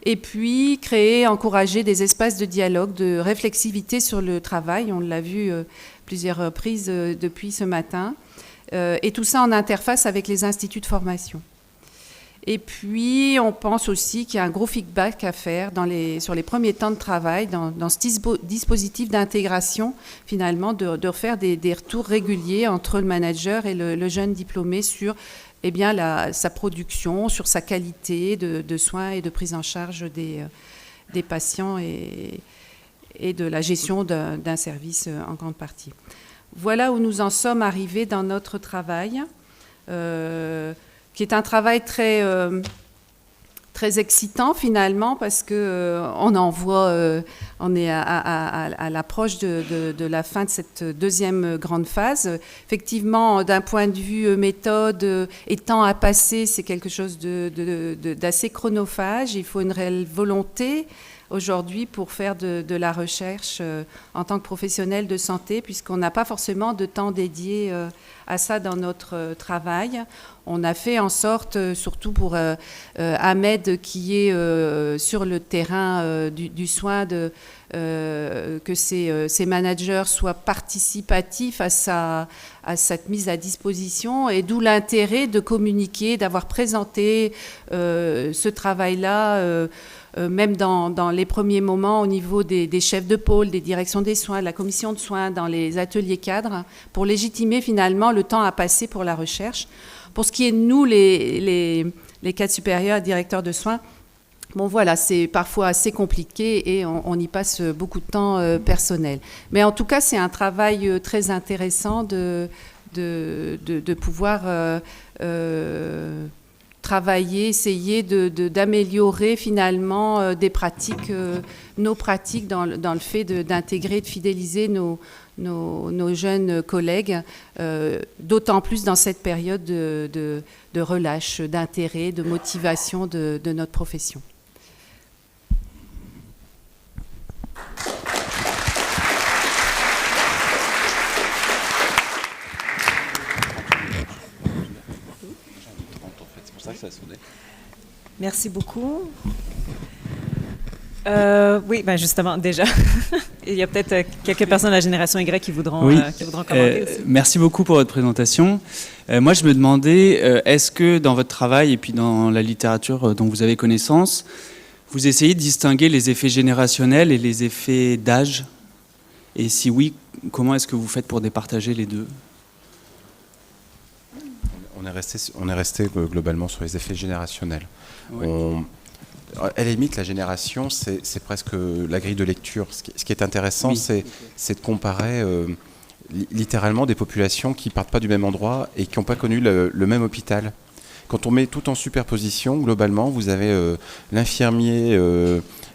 Et puis, encourager des espaces de dialogue, de réflexivité sur le travail. On l'a vu plusieurs reprises depuis ce matin. Et tout ça en interface avec les instituts de formation. Et puis, on pense aussi qu'il y a un gros feedback à faire sur les premiers temps de travail, dans ce dispositif d'intégration, finalement, de faire des retours réguliers entre le manager et le jeune diplômé sur sa production, sur sa qualité de soins et de prise en charge des patients et de la gestion d'un service en grande partie. Voilà où nous en sommes arrivés dans notre travail, qui est un travail très excitant finalement, parce qu'on on est à l'approche de la fin de cette deuxième grande phase. Effectivement, d'un point de vue méthode et temps à passer, c'est quelque chose d'assez chronophage. Il faut une réelle volonté aujourd'hui pour faire de la recherche en tant que professionnel de santé, puisqu'on n'a pas forcément de temps dédié à ça dans notre travail. On a fait en sorte, surtout pour Ahmed qui est sur le terrain du soin, que ces managers soient participatifs à cette mise à disposition, et d'où l'intérêt de communiquer, d'avoir présenté ce travail-là, même dans les premiers moments au niveau des chefs de pôle, des directions des soins, de la commission de soins, dans les ateliers cadres, pour légitimer finalement le temps à passer pour la recherche. Pour ce qui est de nous, les cadres supérieurs et directeurs de soins, bon voilà, c'est parfois assez compliqué et on y passe beaucoup de temps personnel. Mais en tout cas, c'est un travail très intéressant de pouvoir travailler, essayer d'améliorer finalement des pratiques, nos pratiques dans le fait d'intégrer, de fidéliser nos jeunes collègues, d'autant plus dans cette période de relâche, d'intérêt, de motivation de notre profession.
Merci beaucoup. Oui, ben justement, déjà, il y a peut-être quelques personnes de la génération Y qui voudront commenter aussi.
Merci beaucoup pour votre présentation. Moi, je me demandais, est-ce que dans votre travail et puis dans la littérature dont vous avez connaissance, vous essayez de distinguer les effets générationnels et les effets d'âge? Et si oui, comment est-ce que vous faites pour départager les deux?
On est resté globalement sur les effets générationnels. Oui. À la limite, la génération, c'est presque la grille de lecture. Ce qui est intéressant, oui, c'est de comparer littéralement des populations qui ne partent pas du même endroit et qui n'ont pas connu le même hôpital. quand on met tout en superposition, globalement, vous avez l'infirmier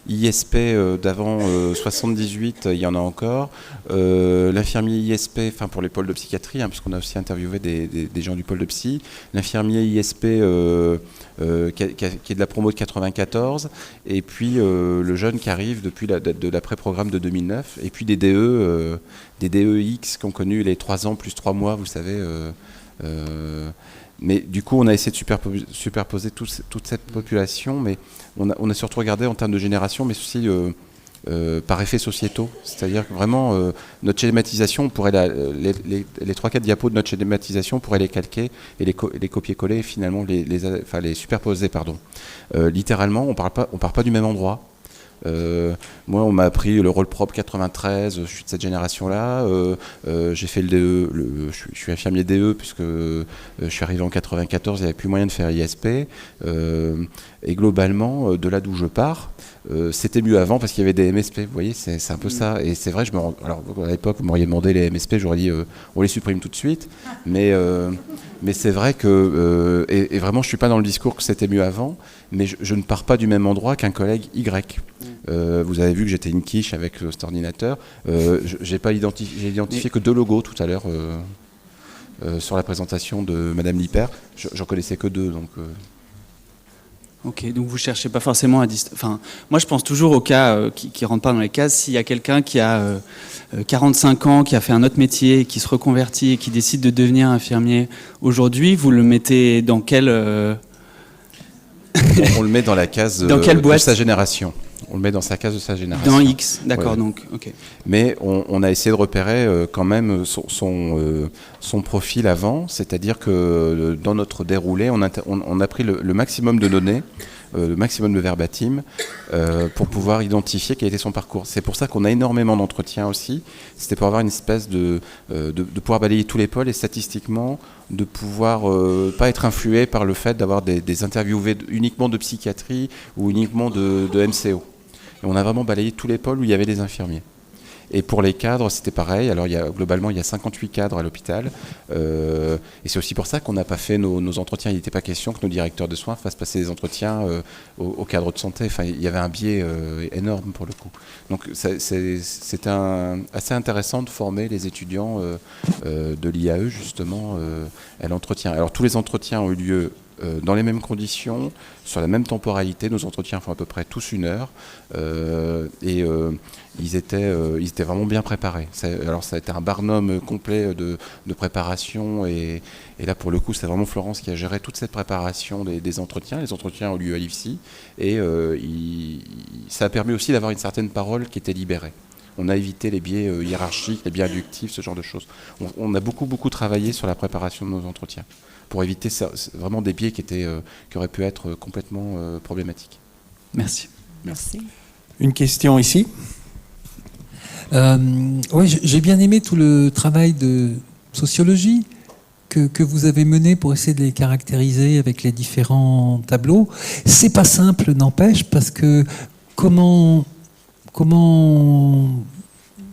ISP d'avant 78, il y en a encore. L'infirmier ISP, enfin pour les pôles de psychiatrie, hein, puisqu'on a aussi interviewé des gens du pôle de psy. L'infirmier ISP qui est de la promo de 94, et puis le jeune qui arrive depuis de l'après-programme de 2009, et puis des DEX qui ont connu les 3 ans plus 3 mois, vous savez. Mais du coup, on a essayé de superposer toute cette population, mais on a surtout regardé en termes de génération, mais aussi par effets sociétaux. C'est-à-dire que vraiment, notre schématisation, on pourrait les 3-4 diapos de notre schématisation, on pourrait les calquer et les copier-coller et finalement les superposer. Littéralement, on part pas du même endroit. Moi, on m'a appris le rôle propre 93, je suis de cette génération-là. J'ai fait le DE, je suis infirmier DE puisque je suis arrivé en 94, il n'y avait plus moyen de faire ISP. Et globalement, de là d'où je pars, c'était mieux avant parce qu'il y avait des MSP. Vous voyez, c'est un peu ça. Et c'est vrai, alors à l'époque, vous m'auriez demandé les MSP, j'aurais dit on les supprime tout de suite. Mais c'est vrai que, et vraiment, je ne suis pas dans le discours que c'était mieux avant, mais je ne pars pas du même endroit qu'un collègue Y. Vous avez vu que j'étais une quiche avec cet ordinateur. J'ai identifié que 2 logos tout à l'heure sur la présentation de Madame Lippert. J'en connaissais que 2, donc.
Ok, donc vous cherchez pas forcément à enfin, moi je pense toujours au cas qui rentre pas dans les cases. S'il y a quelqu'un qui a 45 ans, qui a fait un autre métier, qui se reconvertit et qui décide de devenir infirmier aujourd'hui, vous le mettez dans quelle
on le met dans la case
dans quelle boîte
de sa génération. On le met dans sa case de sa génération.
Dans X, d'accord, ouais. Donc, ok.
Mais on a essayé de repérer quand même son profil avant, c'est-à-dire que dans notre déroulé, on a pris le maximum de données, le maximum de verbatim, pour pouvoir identifier quel était son parcours. C'est pour ça qu'on a énormément d'entretiens aussi. C'était pour avoir une espèce de pouvoir balayer tous les pôles et statistiquement de pouvoir pas être influé par le fait d'avoir des interviewés uniquement de psychiatrie ou uniquement de MCO. Et on a vraiment balayé tous les pôles où il y avait des infirmiers. Et pour les cadres, c'était pareil. Alors globalement, il y a 58 cadres à l'hôpital. Et c'est aussi pour ça qu'on n'a pas fait nos entretiens. Il n'était pas question que nos directeurs de soins fassent passer des entretiens aux cadres de santé. Enfin, il y avait un biais énorme pour le coup. Donc c'était assez intéressant de former les étudiants de l'IAE justement à l'entretien. Alors tous les entretiens ont eu lieu dans les mêmes conditions, sur la même temporalité. Nos entretiens font à peu près tous 1 heure et ils étaient vraiment bien préparés. Alors ça a été un barnum complet de préparation et là pour le coup c'est vraiment Florence qui a géré toute cette préparation des entretiens. Les entretiens ont lieu à l'IFSI et ça a permis aussi d'avoir une certaine parole qui était libérée. On a évité les biais hiérarchiques, les biais inductifs, ce genre de choses. On a beaucoup travaillé sur la préparation de nos entretiens pour éviter vraiment des biais qui auraient pu être complètement problématiques.
Merci.
Merci.
Une question ici.
Oui, j'ai bien aimé tout le travail de sociologie que vous avez mené pour essayer de les caractériser avec les différents tableaux. C'est pas simple, n'empêche, parce que comment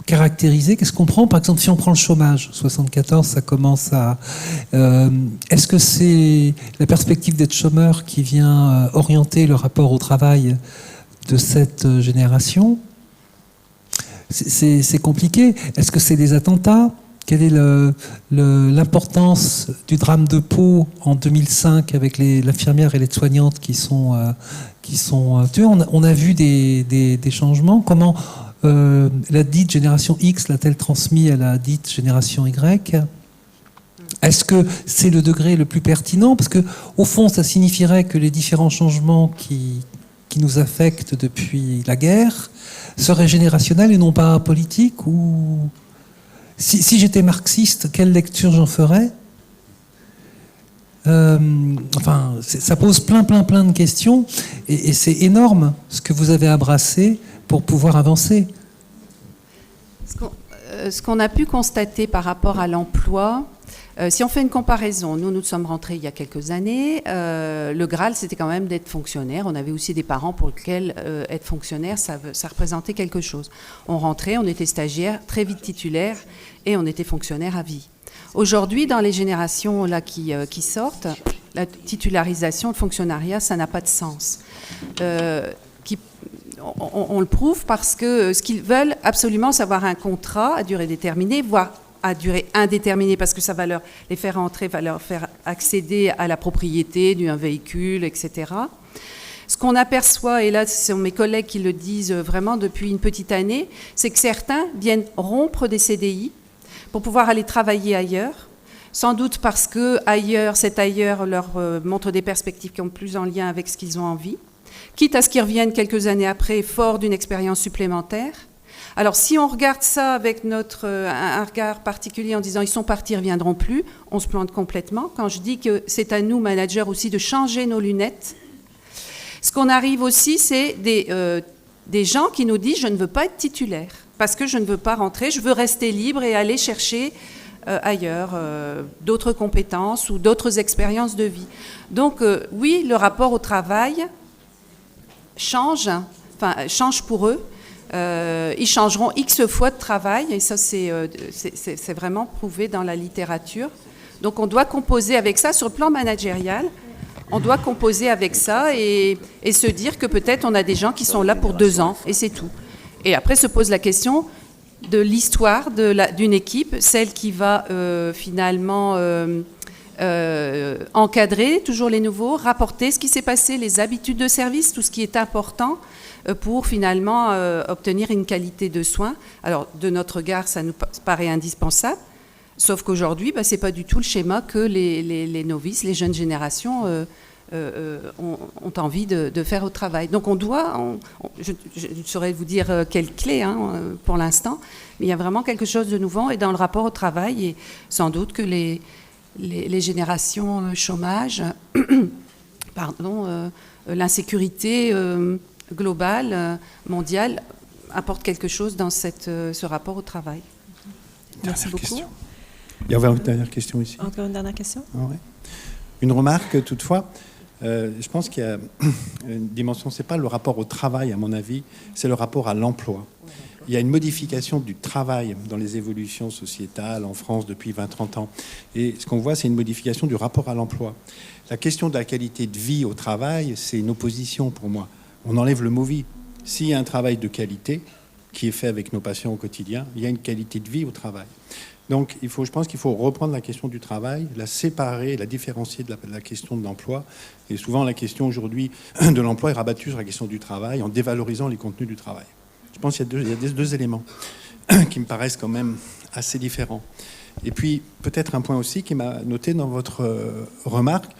caractériser, qu'est-ce qu'on prend? Par exemple, si on prend le chômage, 74, ça commence à... est-ce que c'est la perspective d'être chômeur qui vient orienter le rapport au travail de cette génération? C'est compliqué. Est-ce que c'est des attentats? Quelle est l'importance du drame de Pau en 2005 avec l'infirmière et les soignantes qui sont tuées? On a vu des changements. Comment la dite génération X l'a-t-elle transmis à la dite génération Y? Est-ce que c'est le degré le plus pertinent? Parce que au fond, ça signifierait que les différents changements qui nous affectent depuis la guerre seraient générationnels et non pas politiques? Ou si j'étais marxiste, quelle lecture j'en ferais? Enfin, ça pose plein de questions et c'est énorme ce que vous avez à pour pouvoir avancer.
Ce qu'on a pu constater par rapport à l'emploi, si on fait une comparaison, nous sommes rentrés il y a quelques années, le Graal c'était quand même d'être fonctionnaire. On avait aussi des parents pour lesquels être fonctionnaire ça représentait quelque chose. On rentrait, on était stagiaire, très vite titulaire et on était fonctionnaire à vie. Aujourd'hui, dans les générations là qui sortent, la titularisation, le fonctionnariat, ça n'a pas de sens. On le prouve parce que ce qu'ils veulent absolument, c'est avoir un contrat à durée déterminée, voire à durée indéterminée, parce que ça va les faire entrer, va leur faire accéder à la propriété d'un véhicule, etc. Ce qu'on aperçoit, et là ce sont mes collègues qui le disent vraiment depuis une petite année, c'est que certains viennent rompre des CDI pour pouvoir aller travailler ailleurs, sans doute parce que cet ailleurs leur montre des perspectives qui ont plus en lien avec ce qu'ils ont envie, quitte à ce qu'ils reviennent quelques années après, fort d'une expérience supplémentaire. Alors si on regarde ça avec un regard particulier en disant ils sont partis, ils ne reviendront plus, on se plante complètement. Quand je dis que c'est à nous, managers aussi, de changer nos lunettes, ce qu'on arrive aussi, c'est des gens qui nous disent je ne veux pas être titulaire, parce que je ne veux pas rentrer, je veux rester libre et aller chercher ailleurs d'autres compétences ou d'autres expériences de vie. Donc oui, le rapport au travail change pour eux. Ils changeront X fois de travail, et ça c'est vraiment prouvé dans la littérature. Donc on doit composer avec ça sur le plan managérial. On doit composer avec ça et se dire que peut-être on a des gens qui sont là pour 2 ans, et c'est tout. Et après se pose la question de l'histoire d'une équipe, celle qui va finalement encadrer toujours les nouveaux, rapporter ce qui s'est passé, les habitudes de service, tout ce qui est important pour finalement obtenir une qualité de soins. Alors, de notre regard, ça nous paraît indispensable, sauf qu'aujourd'hui, ce n'est pas du tout le schéma que les novices, les jeunes générations ont envie de faire au travail. Donc je ne saurais vous dire quelle clé pour l'instant, mais il y a vraiment quelque chose de nouveau et dans le rapport au travail, et sans doute que les générations chômage, l'insécurité globale, mondiale, apporte quelque chose dans ce rapport au travail. Merci beaucoup.
Question. Il y avait une dernière question ici.
Encore une dernière question.
Ah ouais. Une remarque toutefois. Je pense qu'il y a une dimension, c'est pas le rapport au travail à mon avis, c'est le rapport à l'emploi. Il y a une modification du travail dans les évolutions sociétales en France depuis 20-30 ans. Et ce qu'on voit, c'est une modification du rapport à l'emploi. La question de la qualité de vie au travail, c'est une opposition pour moi. On enlève le mot vie. S'il y a un travail de qualité qui est fait avec nos patients au quotidien, il y a une qualité de vie au travail. Donc, je pense qu'il faut reprendre la question du travail, la séparer, la différencier de la question de l'emploi. Et souvent, la question aujourd'hui de l'emploi est rabattue sur la question du travail en dévalorisant les contenus du travail. Je pense qu'il y a deux éléments qui me paraissent quand même assez différents. Et puis, peut-être un point aussi qui m'a noté dans votre remarque,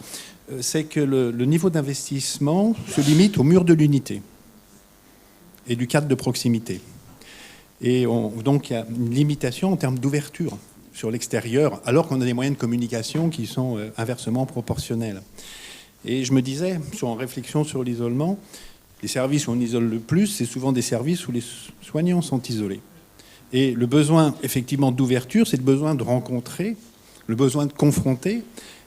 c'est que le niveau d'investissement se limite au mur de l'unité et du cadre de proximité. Et donc, il y a une limitation en termes d'ouverture sur l'extérieur, alors qu'on a des moyens de communication qui sont inversement proportionnels. Et je me disais, en réflexion sur l'isolement, les services où on isole le plus, c'est souvent des services où les soignants sont isolés. Et le besoin, effectivement, d'ouverture, c'est le besoin de rencontrer, le besoin de confronter.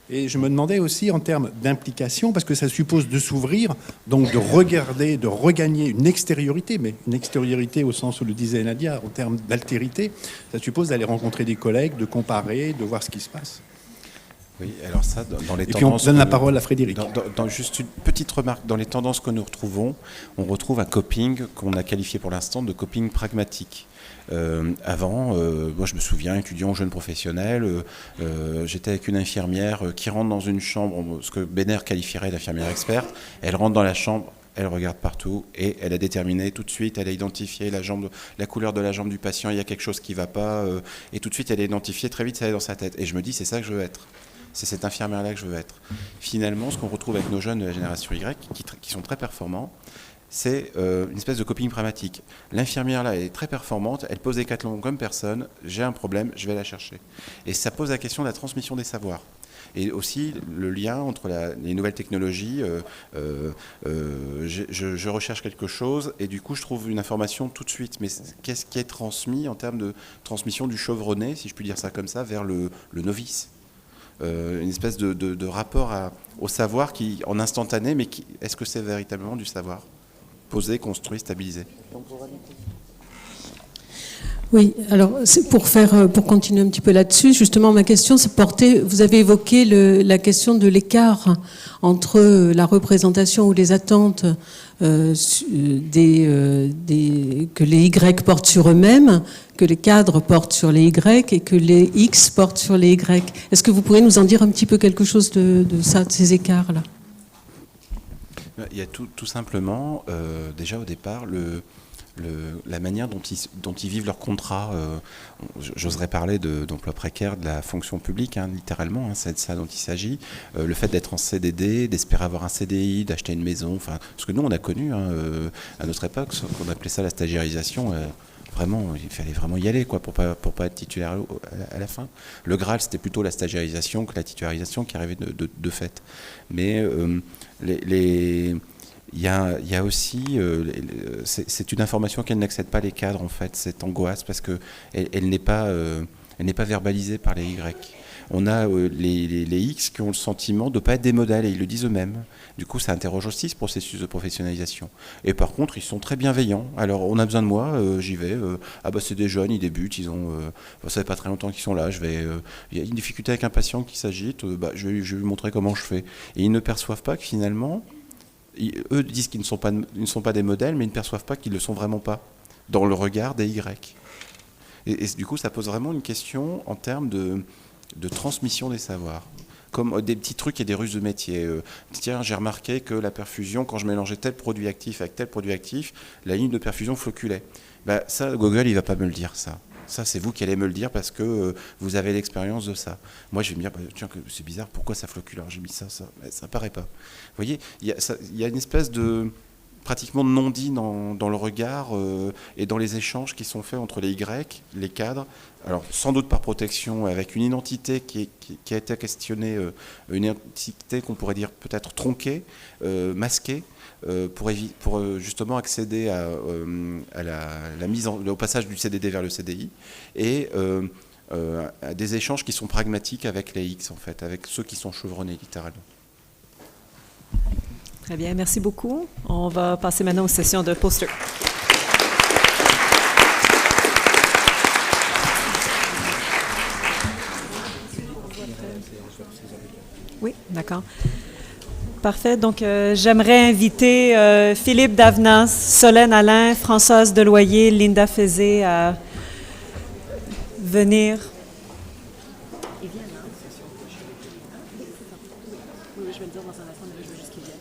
Et je me demandais aussi en termes d'implication, parce que ça suppose de s'ouvrir, donc de regarder, de regagner une extériorité, mais une extériorité au sens où le disait Nadia, en termes d'altérité, ça suppose d'aller rencontrer des collègues, de comparer, de voir ce qui se passe.
Oui, alors ça, dans les tendances...
Et puis on donne la parole à Frédéric.
Juste une petite remarque, dans les tendances que nous retrouvons, on retrouve un coping qu'on a qualifié pour l'instant de coping pragmatique. Avant, moi je me souviens, étudiant jeune professionnel, j'étais avec une infirmière qui rentre dans une chambre, ce que Benner qualifierait d'infirmière experte. Elle rentre dans la chambre, elle regarde partout et elle a déterminé tout de suite, elle a identifié la couleur de la jambe du patient, il y a quelque chose qui ne va pas, et tout de suite elle a identifié, très vite ça allait dans sa tête. Et je me dis, c'est ça que je veux être. C'est cette infirmière-là que je veux être. Finalement, ce qu'on retrouve avec nos jeunes de la génération Y, qui sont très performants, c'est une espèce de coping pragmatique. L'infirmière là est très performante, elle pose des décathlon comme personne, j'ai un problème, je vais la chercher. Et ça pose la question de la transmission des savoirs. Et aussi le lien entre les nouvelles technologies, je recherche quelque chose et du coup je trouve une information tout de suite. Mais qu'est-ce qui est transmis en termes de transmission du chevronné, si je puis dire ça comme ça, vers le novice ? Une espèce de rapport au savoir qui, en instantané, mais est-ce que c'est véritablement du savoir ? Posé, construit, stabilisé.
Oui, alors pour continuer un petit peu là-dessus, justement ma question c'est vous avez évoqué la question de l'écart entre la représentation ou les attentes que les Y portent sur eux-mêmes, que les cadres portent sur les Y et que les X portent sur les Y. Est-ce que vous pourriez nous en dire un petit peu quelque chose de ça, de ces écarts-là?
Il y a tout simplement, déjà au départ, la manière dont ils vivent leur contrat. J'oserais parler d'emploi précaire de la fonction publique, littéralement, c'est de ça dont il s'agit. Le fait d'être en CDD, d'espérer avoir un CDI, d'acheter une maison, parce que nous on a connu à notre époque, qu'on appelait ça la stagiarisation. Vraiment, il fallait vraiment y aller pour pas être titulaire à la fin. Le Graal, c'était plutôt la stagiarisation que la titularisation qui arrivait de fait. Mais il y a aussi, c'est une information qu'elle n'accède pas les cadres en fait, cette angoisse, parce que elle n'est pas verbalisée par les Y. On a les X qui ont le sentiment de ne pas être des modèles, et ils le disent eux-mêmes. Du coup, ça interroge aussi ce processus de professionnalisation. Et par contre, ils sont très bienveillants. Alors, on a besoin de moi, j'y vais. C'est des jeunes, ils débutent, ça fait pas très longtemps qu'ils sont là. Il y a une difficulté avec un patient qui s'agite, je vais lui montrer comment je fais. Et ils ne perçoivent pas que finalement, eux disent qu'ils ne sont pas des modèles, mais ils ne perçoivent pas qu'ils ne le sont vraiment pas dans le regard des Y. Et du coup, ça pose vraiment une question en termes de transmission des savoirs, comme des petits trucs et des ruses de métier. Tiens, j'ai remarqué que la perfusion, quand je mélangeais tel produit actif avec tel produit actif, la ligne de perfusion floculait. Ça, Google, il ne va pas me le dire, ça. Ça, c'est vous qui allez me le dire parce que vous avez l'expérience de ça. Moi, je vais me dire, tiens, c'est bizarre, pourquoi ça flocule? Alors, j'ai mis ça ne paraît pas. Vous voyez, il y a une espèce de pratiquement de non-dit dans le regard et dans les échanges qui sont faits entre les Y, les cadres, alors sans doute par protection, avec une identité qui a été questionnée, une identité qu'on pourrait dire peut-être tronquée, masquée, pour justement accéder à la mise au passage du CDD vers le CDI, et à des échanges qui sont pragmatiques avec les X, en fait, avec ceux qui sont chevronnés, littéralement.
Très bien, merci beaucoup. On va passer maintenant aux sessions de poster. Oui, d'accord. Parfait. Donc, j'aimerais inviter Philippe Davenas, Solène Alain, Françoise Deloyer, Linda Fézé à venir. Ils viennent, hein? Oui, je vais le dire dans un instant, mais je veux juste qu'ils viennent.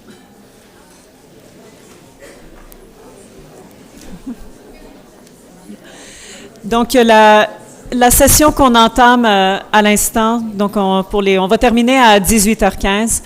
Donc, la session qu'on entame à l'instant, donc on va terminer à 18h15.